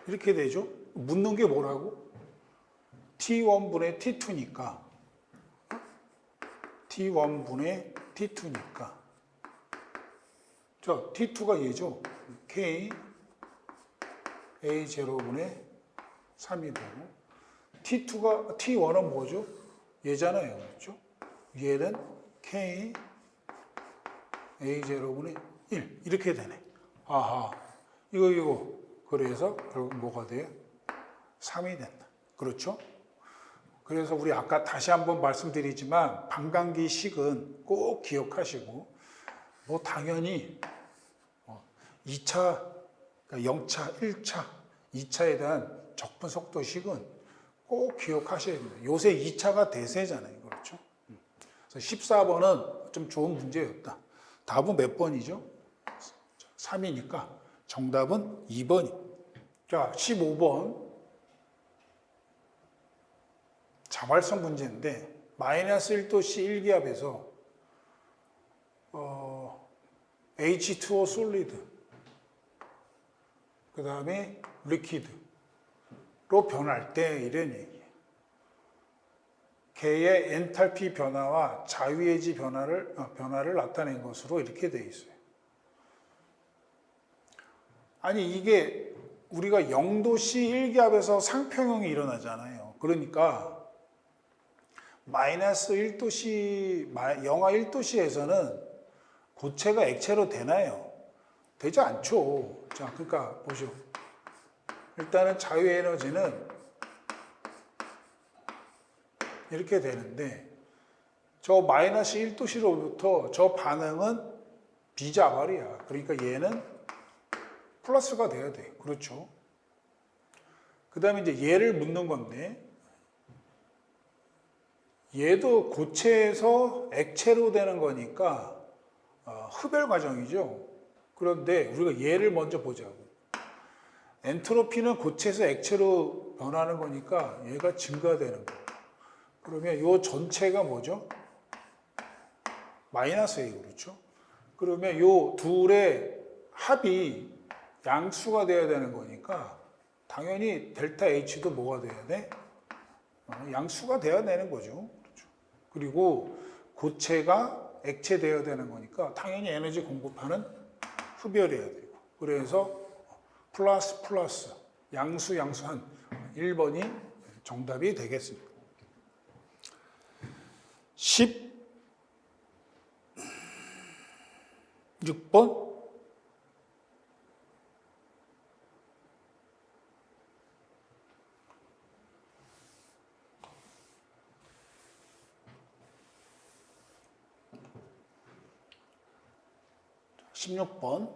이렇게 되죠. 묻는 게 뭐라고? T1분의 T2니까 T1분의 T2니까 자, T2가 얘죠. K A0분의 3이 되고 T1은 뭐죠? 얘잖아요. 그렇죠? 얘는 K A0분의 1 이렇게 되네. 아하, 이거 그래서 결국 뭐가 돼요? 3이 된다. 그렇죠? 그래서 우리 아까 다시 한번 말씀드리지만 반감기식은 꼭 기억하시고 뭐 당연히 2차, 그러니까 0차, 1차, 2차에 대한 적분 속도식은 꼭 기억하셔야 됩니다. 요새 2차가 대세잖아요. 그렇죠? 그래서 14번은 좀 좋은 문제였다. 답은 몇 번이죠? 3이니까 정답은 2번입니다. 자, 15번. 자발성 문제인데, 마이너스 1도씨 1기압에서, H2O 솔리드, 그 다음에 리퀴드로 변할 때 이런 얘기예요. 개의 엔탈피 변화와 자유의지 변화를 나타낸 것으로 이렇게 되어 있어요. 아니, 이게 우리가 0도씨 1기압에서 상평형이 일어나잖아요. 그러니까 마이너스 1도씨, 영하 1도씨에서는 고체가 액체로 되나요? 되지 않죠. 자, 그러니까 보시오. 일단은 자유에너지는 이렇게 되는데 저 마이너스 1도씨로부터 저 반응은 비자발이야. 그러니까 얘는 플러스가 돼야 돼. 그렇죠? 그 다음에 이제 얘를 묻는 건데 얘도 고체에서 액체로 되는 거니까 흡열 과정이죠. 그런데 우리가 얘를 먼저 보자고. 엔트로피는 고체에서 액체로 변하는 거니까 얘가 증가되는 거. 그러면 이 전체가 뭐죠? 마이너스 A, 그렇죠? 그러면 이 둘의 합이 양수가 돼야 되는 거니까 당연히 델타 H도 뭐가 돼야 돼? 양수가 돼야 되는 거죠. 그렇죠? 그리고 고체가 액체 되어야 되는 거니까 당연히 에너지 공급하는 흡열해야 되고. 그래서 플러스 양수한 1번이 정답이 되겠습니다. 16번 16번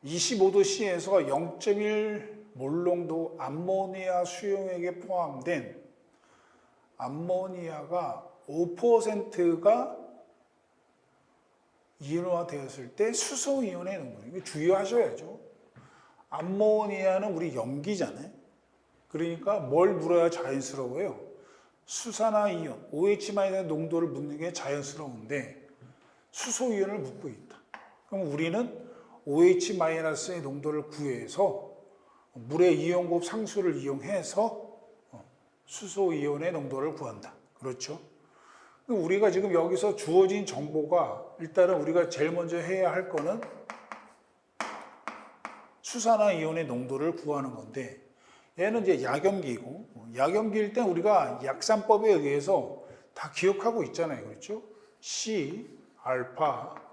25도씨에서 0.1 몰농도 암모니아 수용액에 포함된 암모니아가 5%가 이온화되었을 때 수소이온의 농도, 이거 주의하셔야죠. 암모니아는 우리 염기잖아요. 그러니까 뭘 물어야 자연스러워요? 수산화이온, OH- 농도를 묻는 게 자연스러운데 수소이온을 묻고 있다. 그럼 우리는 OH-의 농도를 구해서 물의 이온곱 상수를 이용해서 수소이온의 농도를 구한다. 그렇죠? 우리가 지금 여기서 주어진 정보가 일단은 우리가 제일 먼저 해야 할 거는 수산화이온의 농도를 구하는 건데 얘는 이제 약염기이고 약염기일 때 우리가 약산법에 의해서 다 기억하고 있잖아요. 그렇죠? C, 알파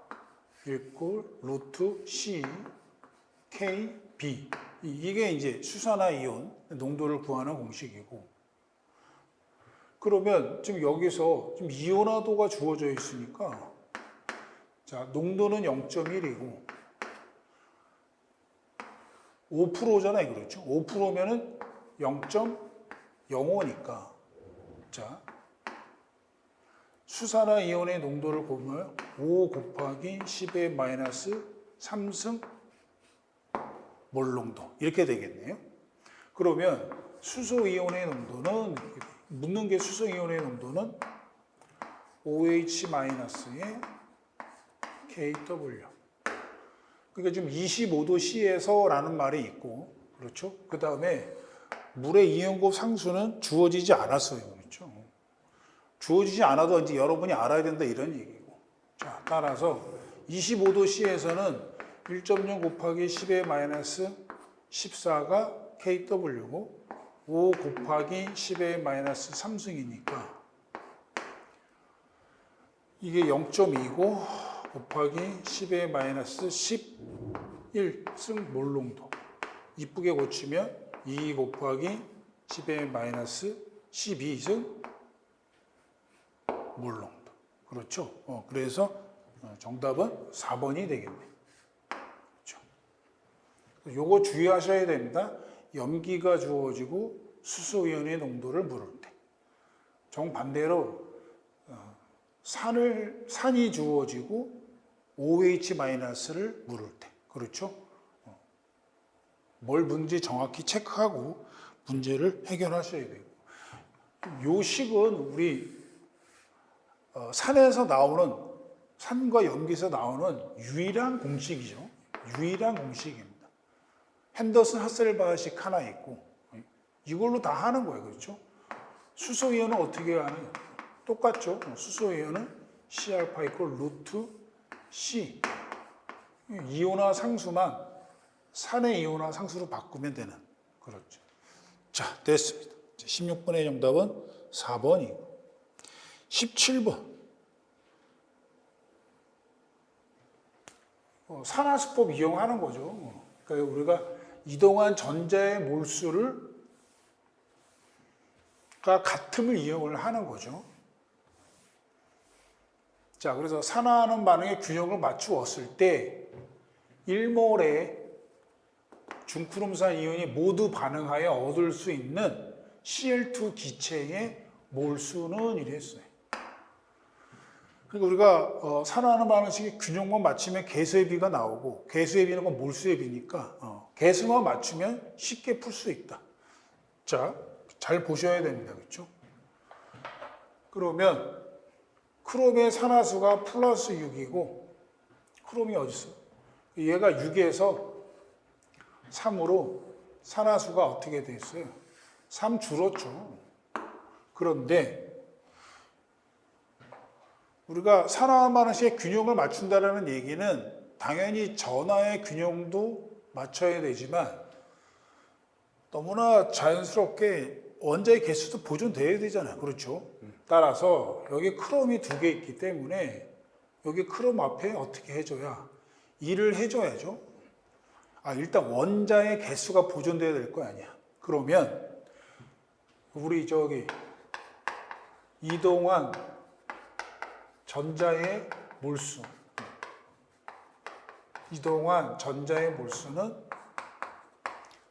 일꼴 루트 C, K, B 이게 이제 수산화이온 농도를 구하는 공식이고 그러면 지금 여기서 지금 이온화도가 주어져 있으니까 자 농도는 0.1이고 5%잖아요. 그렇죠? 5%면은 0.05니까 자 수산화이온의 농도를 보면 5 곱하기 10의 마이너스 3승 몰농도 이렇게 되겠네요. 그러면 수소이온의 농도는 묻는 게 수소이온의 농도는 OH-의 KW. 그러니까 지금 25도씨에서라는 말이 있고, 그렇죠? 그 다음에 물의 이온곱 상수는 주어지지 않았어요, 그렇죠? 주어지지 않아도 이제 여러분이 알아야 된다 이런 얘기고. 자, 따라서 25도씨에서는 1.0 곱하기 10의 마이너스 14가 KW고 5 곱하기 10의 마이너스 3승이니까 이게 0.2고 곱하기 10의 마이너스 11승 몰농도 이쁘게 고치면 2 곱하기 10의 마이너스 12승 몰농도 그렇죠? 그래서 정답은 4번이 되겠네요. 그렇죠? 요거 주의하셔야 됩니다. 염기가 주어지고 수소이온의 농도를 물을 때 정반대로 산이 주어지고 OH-를 물을 때 그렇죠? 뭘 묻는지 정확히 체크하고 문제를 해결하셔야 되고 요 식은 우리 산에서 나오는 산과 염기에서 나오는 유일한 공식이죠. 유일한 공식입니다. 핸더슨 하셀바식 하나 있고 이걸로 다 하는 거예요. 그렇죠? 수소이온은 어떻게 하느냐? 똑같죠. 수소이온은 C알파 이퀄 루트 C 이온화 상수만 산의 이온화 상수로 바꾸면 되는 그렇죠. 자, 됐습니다. 16번의 정답은 4번이고 17번 산화수법 이용하는 거죠. 그러니까 우리가 이동한 전자의 몰수를 같음을 이용을 하는 거죠. 자, 그래서 산화하는 반응의 균형을 맞추었을 때 1몰의 중크롬산 이온이 모두 반응하여 얻을 수 있는 Cl2 기체의 몰수는 이랬어요. 그러니까 우리가 산화하는 반응식의 균형만 맞추면 개수의 비가 나오고 개수의 비는 건 몰수의 비니까 개수만 맞추면 쉽게 풀 수 있다. 자, 잘 보셔야 됩니다. 그렇죠? 그러면 크롬의 산화수가 플러스 6이고 크롬이 어디 있어? 얘가 6에서 3으로 산화수가 어떻게 됐어요? 3 줄었죠. 그런데 우리가 산화한 반응식의 균형을 맞춘다는 얘기는 당연히 전하의 균형도 맞춰야 되지만 너무나 자연스럽게 원자의 개수도 보존돼야 되잖아요. 그렇죠? 따라서 여기 크롬이 2개 있기 때문에 여기 크롬 앞에 어떻게 해줘야? 2를 해줘야죠. 일단 원자의 개수가 보존돼야 될 거 아니야. 그러면 우리 저기 이동한 전자의 몰수, 이동한 전자의 몰수는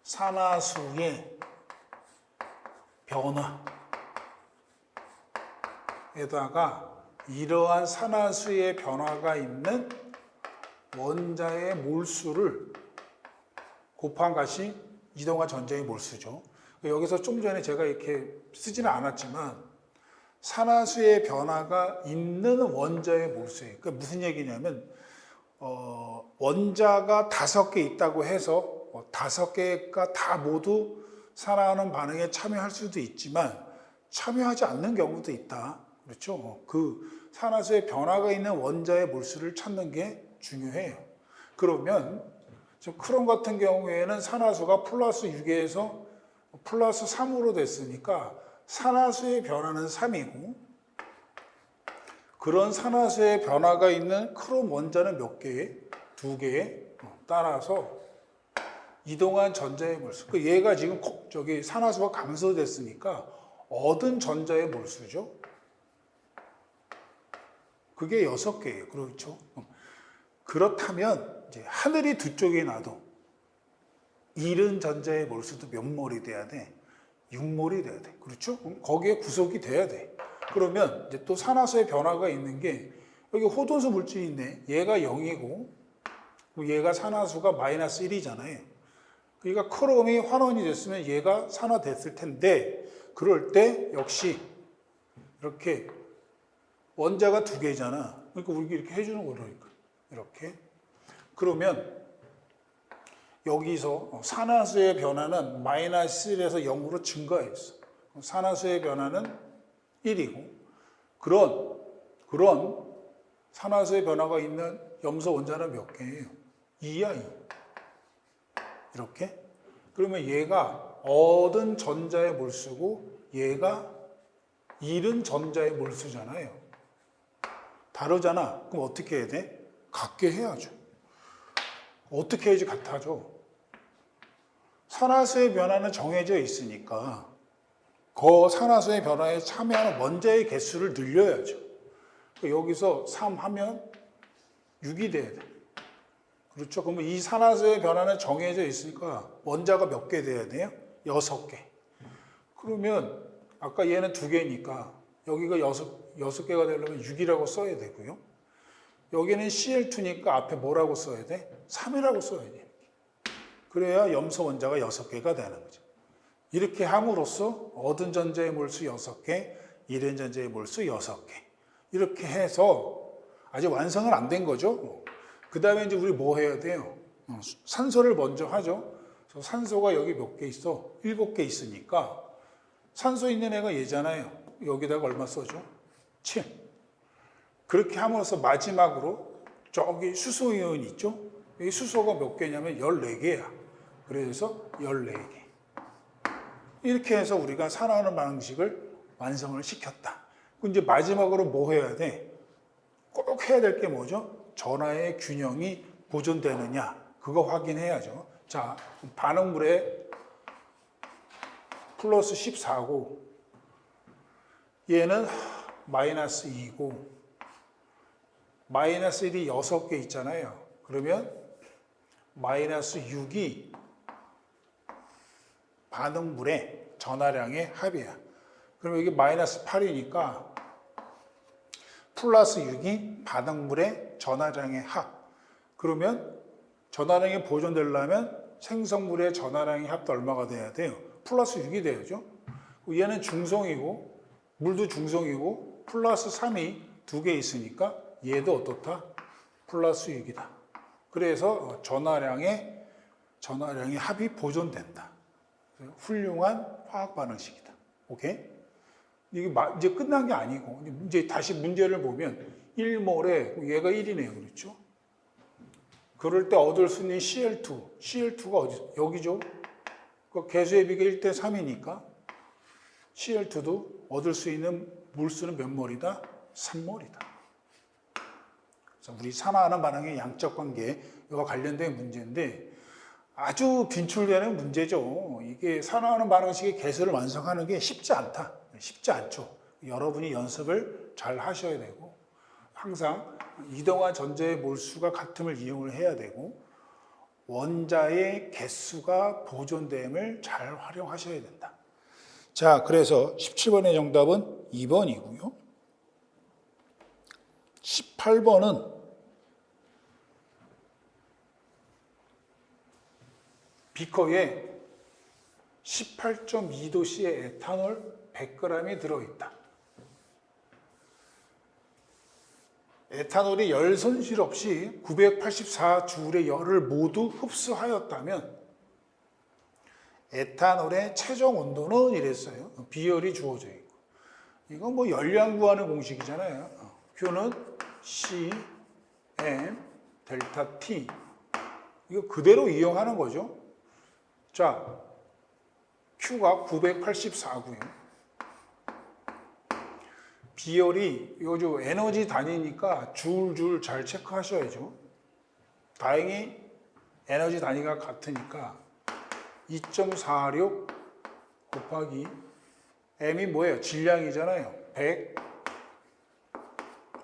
산화수의 변화에다가 이러한 산화수의 변화가 있는 원자의 몰수를 곱한 것이 이동한 전자의 몰수죠. 여기서 좀 전에 제가 이렇게 쓰지는 않았지만 산화수의 변화가 있는 원자의 몰수예요. 그러니까 무슨 얘기냐면 원자가 5개 있다고 해서 5개가 다 모두 산화하는 반응에 참여할 수도 있지만 참여하지 않는 경우도 있다. 그렇죠? 그 산화수의 변화가 있는 원자의 몰수를 찾는 게 중요해요. 그러면 크롬 같은 경우에는 산화수가 플러스 6에서 플러스 3으로 됐으니까 산화수의 변화는 3이고 그런 산화수의 변화가 있는 크롬 원자는 몇 개에? 2개에 따라서 이동한 전자의 몰수. 얘가 지금 저기 산화수가 감소됐으니까 얻은 전자의 몰수죠. 그게 6개예요. 그렇죠? 그렇다면 이제 하늘이 2쪽에 나도 잃은 전자의 몰수도 몇 몰이 돼야 돼? 6몰이 돼야 돼. 그렇죠? 거기에 구속이 돼야 돼. 그러면 이제 또 산화수의 변화가 있는 게 여기 호도수 물질이 있네. 얘가 0이고 얘가 산화수가 마이너스 1이잖아요. 그러니까 크롬이 환원이 됐으면 얘가 산화됐을 텐데 그럴 때 역시 이렇게 원자가 2개잖아. 그러니까 우리가 이렇게 해주는 거니까 이렇게. 그러면 여기서 산화수의 변화는 마이너스 1에서 0으로 증가했어. 산화수의 변화는 1이고 그런 산화수의 변화가 있는 염소 원자는 몇 개예요? 2야, 2. 이렇게. 그러면 얘가 얻은 전자의 몰수고 얘가 잃은 전자의 몰수잖아요. 다르잖아. 그럼 어떻게 해야 돼? 같게 해야죠. 어떻게 해야지 같아져? 산화수의 변화는 정해져 있으니까 그 산화수의 변화에 참여하는 원자의 개수를 늘려야죠. 여기서 3 하면 6이 돼야 돼. 그렇죠? 그러면 이 산화수의 변화는 정해져 있으니까 원자가 몇 개 돼야 돼요? 6개. 그러면 아까 얘는 2개니까 여기가 6개가 되려면 6이라고 써야 되고요. 여기는 Cl2니까 앞에 뭐라고 써야 돼? 3이라고 써야 돼. 그래야 염소 원자가 6개가 되는 거죠. 이렇게 함으로써 얻은 전자의 몰수 6개, 잃은 전자의 몰수 6개. 이렇게 해서 아직 완성은 안 된 거죠. 그 다음에 이제 우리 뭐 해야 돼요? 산소를 먼저 하죠. 그래서 산소가 여기 몇 개 있어? 7개 있으니까 산소 있는 애가 얘잖아요. 여기다가 얼마 써줘? 7. 그렇게 함으로써 마지막으로 저기 수소이온 있죠? 이 수소가 몇 개냐면 14개야. 그래서 14개. 이렇게 해서 우리가 산화하는 방식을 완성을 시켰다. 그럼 이제 마지막으로 뭐 해야 돼? 꼭 해야 될 게 뭐죠? 전하의 균형이 보존되느냐? 그거 확인해야죠. 자, 반응물에 플러스 14고 얘는 마이너스 2고 마이너스 1이 6개 있잖아요. 그러면 마이너스 6이 반응물의 전하량의 합이야. 그럼 여기 마이너스 8이니까 플러스 6이 반응물의 전하량의 합. 그러면 전하량이 보존되려면 생성물의 전하량의 합도 얼마가 돼야 돼요? 플러스 6이 돼야죠. 얘는 중성이고 물도 중성이고 플러스 3이 2개 있으니까 얘도 어떻다? 플러스 6이다. 그래서 전하량의 합이 보존된다. 훌륭한 화학 반응식이다. 오케이? 이게 이제 끝난 게 아니고 이제 다시 문제를 보면 1몰에 얘가 1이네요. 그렇죠? 그럴 때 얻을 수 있는 Cl2. Cl2가 어디? 여기죠? 그 개수의 비가 1대 3이니까 Cl2도 얻을 수 있는 몰수는 몇 몰이다? 3몰이다. 그래서 우리 산화하는 반응의 양적 관계와 관련된 문제인데 아주 빈출되는 문제죠. 이게 산화하는 반응식의 개수를 완성하는 게 쉽지 않다. 쉽지 않죠. 여러분이 연습을 잘 하셔야 되고 항상 이동한 전자의 몰수가 같음을 이용을 해야 되고 원자의 개수가 보존됨을 잘 활용하셔야 된다. 자, 그래서 17번의 정답은 2번이고요. 18번은 비커에 18.2도씨의 에탄올 100g이 들어있다. 에탄올이 열 손실 없이 984줄의 열을 모두 흡수하였다면 에탄올의 최종 온도는 이랬어요. 비열이 주어져 있고. 이건 뭐 열량 구하는 공식이잖아요. Q는 C, M, 델타 T. 이거 그대로 이용하는 거죠. 자, Q가 984고요. 비열이 이거 에너지 단위니까 줄 잘 체크하셔야죠. 다행히 에너지 단위가 같으니까 2.46 곱하기 M이 뭐예요? 질량이잖아요. 100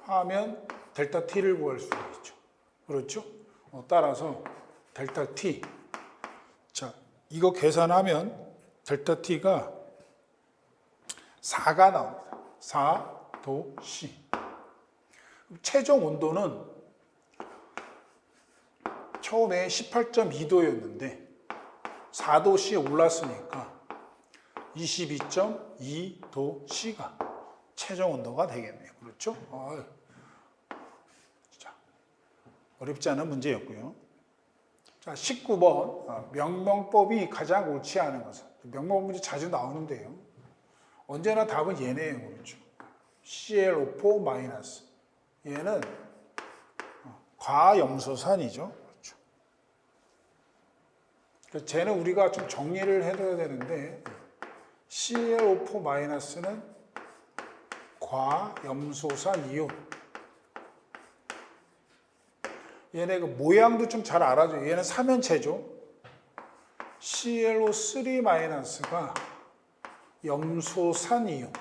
하면 델타 T를 구할 수가 있죠. 그렇죠? 따라서 델타 T. 자, 이거 계산하면 델타 T가 4가 나옵니다. 4도C. 최종 온도는 처음에 18.2도였는데 4도C에 올랐으니까 22.2도C가 최종 온도가 되겠네요. 그렇죠? 자, 어렵지 않은 문제였고요. 자, 19번. 명명법이 가장 옳지 않은 것은. 명명법 문제 자주 나오는데요. 언제나 답은 얘네예요. 그렇죠? ClO4-. 얘는 과염소산이죠. 그렇죠? 그래서 쟤는 우리가 좀 정리를 해둬야 되는데 ClO4-는 과염소산 이온. 얘네 그 모양도 좀 잘 알아줘요. 얘는 삼연체죠. ClO3-가 염소산 이온.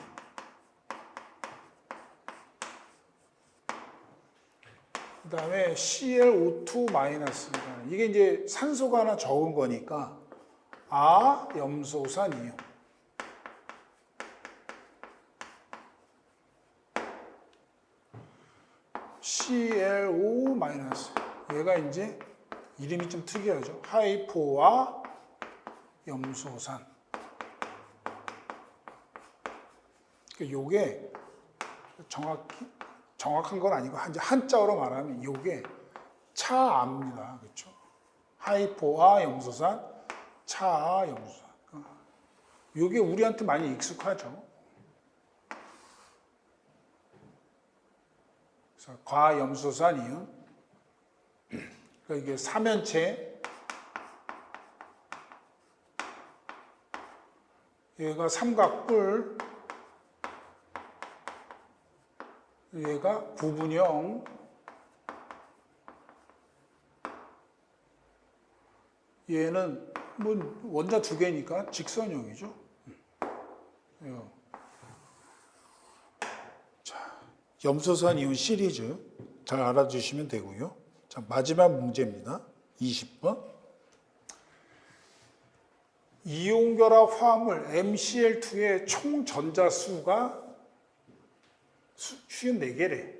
그 다음에 ClO2-. 이게 이제 산소가 하나 적은 거니까 염소산 이온. ClO-. 얘가 이제 이름이 좀 특이하죠. 하이포와 염소산. 요게 정확한 건 아니고 한자어로 말하면 요게 차아입니다. 그렇죠? 하이포아 염소산, 차아 염소산. 요게 우리한테 많이 익숙하죠. 그래서 과염소산 이온. 그러니까 이게 삼연체. 얘가 삼각뿔. 얘가 구분형. 얘는 뭐 원자 두 개니까 직선형이죠. 자, 염소산 이온 시리즈 잘 알아주시면 되고요. 자, 마지막 문제입니다. 20번. 이온결합 화합물 MCl2의 총 전자수가 54개래.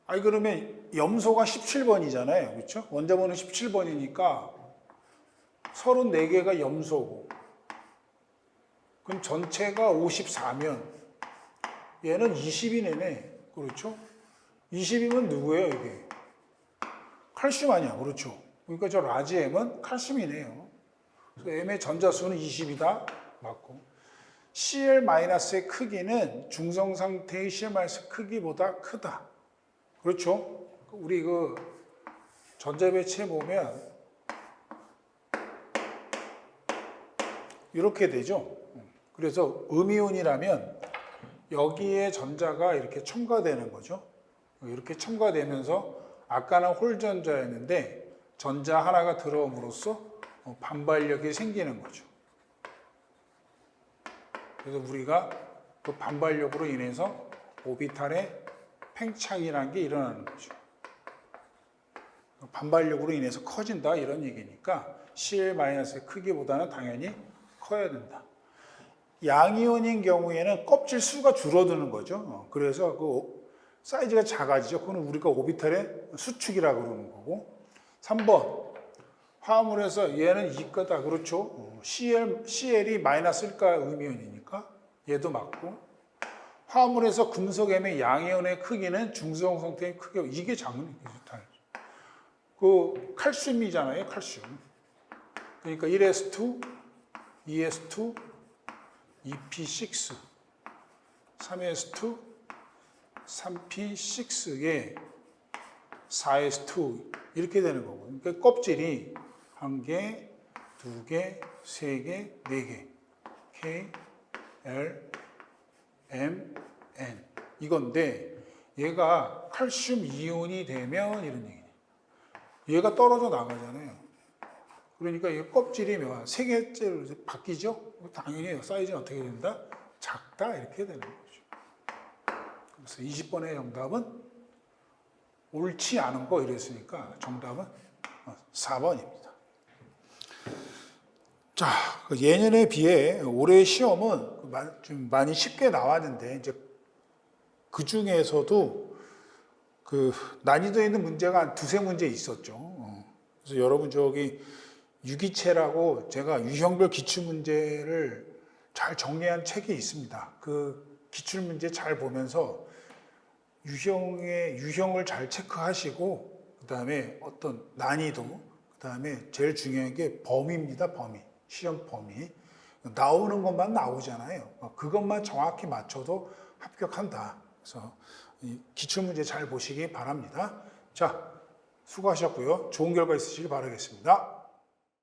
그러면 염소가 17번이잖아요. 그렇죠? 원자번호 17번이니까 34개가 염소고. 그럼 전체가 54면 얘는 20이네. 그렇죠? 20이면 누구예요, 이게? 칼슘 아니야. 그렇죠? 그러니까 저 라지 M은 칼슘이네요. 그래서 M의 전자수는 20이다. 맞고. Cl-의 크기는 중성 상태의 Cl- 크기보다 크다. 그렇죠? 우리 그 전자배치에 보면 이렇게 되죠. 그래서 음이온이라면 여기에 전자가 이렇게 첨가되는 거죠. 이렇게 첨가되면서 아까는 홀 전자였는데 전자 하나가 들어옴으로써 반발력이 생기는 거죠. 그래서 우리가 그 반발력으로 인해서 오비탈의 팽창이라는 게 일어나는 거죠. 반발력으로 인해서 커진다 이런 얘기니까 CL-의 크기보다는 당연히 커야 된다. 양이온인 경우에는 껍질 수가 줄어드는 거죠. 그래서 그 사이즈가 작아지죠. 그건 우리가 오비탈의 수축이라고 그러는 거고. 3번 화합물에서 얘는 이과다. 그렇죠. CL이 마이너스일까 음이온이니까 얘도 맞고. 화합물에서 금속 M의 양이온의 크기는 중성 상태의 크기. 이게 작은 그 칼슘이잖아요. 칼슘. 그러니까 1s2, 2s2, 2p6, 3s2, 3p6에 4s2 이렇게 되는 거고. 그러니까 껍질이 1개, 2개, 3개, 4개. K, L, M, N 이건데 얘가 칼슘 이온이 되면 이런 얘기예요. 얘가 떨어져 나가잖아요. 그러니까 이 껍질이 세 개째로 바뀌죠? 당연히 사이즈는 어떻게 된다? 작다 이렇게 되는 거죠. 그래서 20번의 정답은 옳지 않은 거 이랬으니까 정답은 4번입니다. 자, 예년에 비해 올해 시험은 좀 많이 쉽게 나왔는데 이제 그 중에서도 그 난이도 있는 문제가 한 두세 문제 있었죠. 그래서 여러분 저기 유기체라고 제가 유형별 기출문제를 잘 정리한 책이 있습니다. 그 기출문제 잘 보면서 유형을 잘 체크하시고 그 다음에 어떤 난이도 그 다음에 제일 중요한 게 범위입니다. 범위. 시험 범위. 나오는 것만 나오잖아요. 그것만 정확히 맞춰도 합격한다. 그래서 기출문제 잘 보시기 바랍니다. 자, 수고하셨고요. 좋은 결과 있으시길 바라겠습니다.